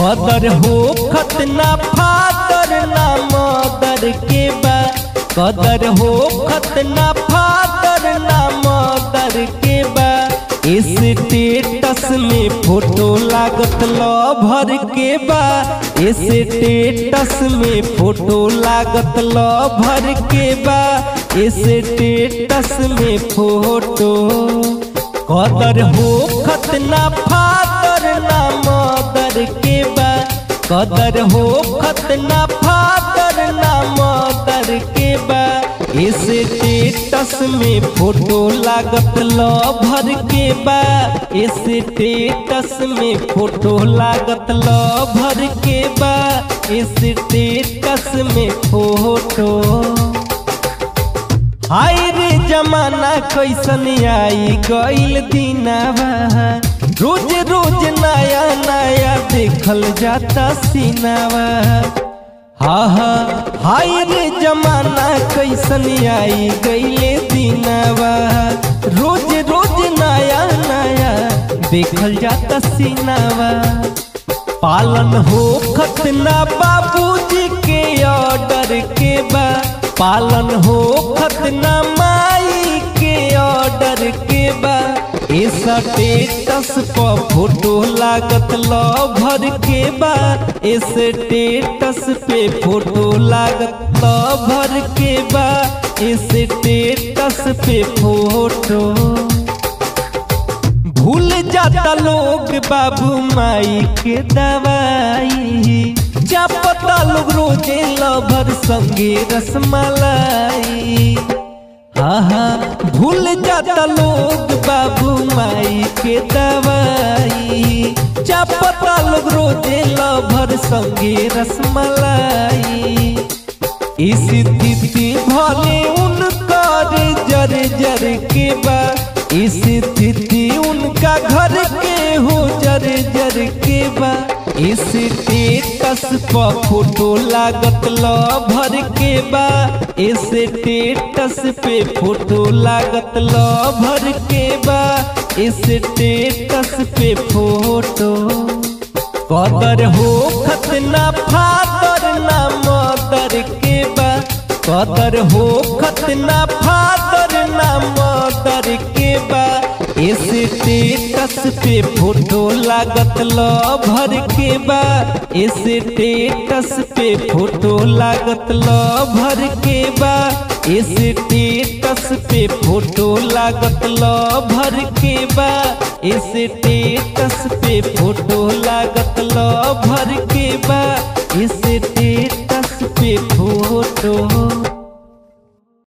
कदर हो खतना फादर ना मदर के बा। कदर हो खतना फादर ना मदर के बा। स्टेटस में फोटो लागत लभर के बा। स्टेटस में फोटो लागत लभर के बा। स्टेटस में फोटो कदर हो खतना फादर ना मदर के बा। कदर हो खतना फादर ना मदर के बा। स्टेटस में फोटो लागत लभर के बा। स्टेटस में फोटो लागत लभर के बा। स्टेटस में फोटो हाय रे जमाना कैसन आई गइल दिनावा। रोज रोज नया नया देखल जाता सीनावा। हाय रे जमाना कैसन आई गइले दिनावा। रोज रोज नया नया देखल जाता सीनावा। पालन हो खतना बाबूजी के ऑर्डर के बा। पालन हो खतना माई के ऑर्डर के बा। स्टेटस पर फोटो लागत लभर के बा। स्टेटस पे फोटो लागत लभर के बा। स्टेटस पे फोटो भूल जाता लोग बाबू माई के दवाई। क्या पता लोग रोजे लभर संगे रसमलाई। भूल जाता लोग बाबू माई के दवाई। क्या पता लोग रोजे लभर संगे रसमलाई। इस स्थिति भले उनकर जर जर के बा। इस स्थिति उनका घर के हो जर जर के बा। स्टेटस पर फोटो लागत लभर के बा। स्टेटस पे फोटो लागत लभर के बा। स्टेटस पे फोटो कदर हो खतना फादर ना मदर के बा। कदर हो खतना फादर ना मदर के बा। स्टेटस पे फोटो लागत लभर के बा। स्टेटस पे फोटो लागत लभर के बा। स्टेटस पे फोटो लागत लभर के बा। स्टेटस पे फोटो लागत लभर के बा। स्टेटस पे फोटो।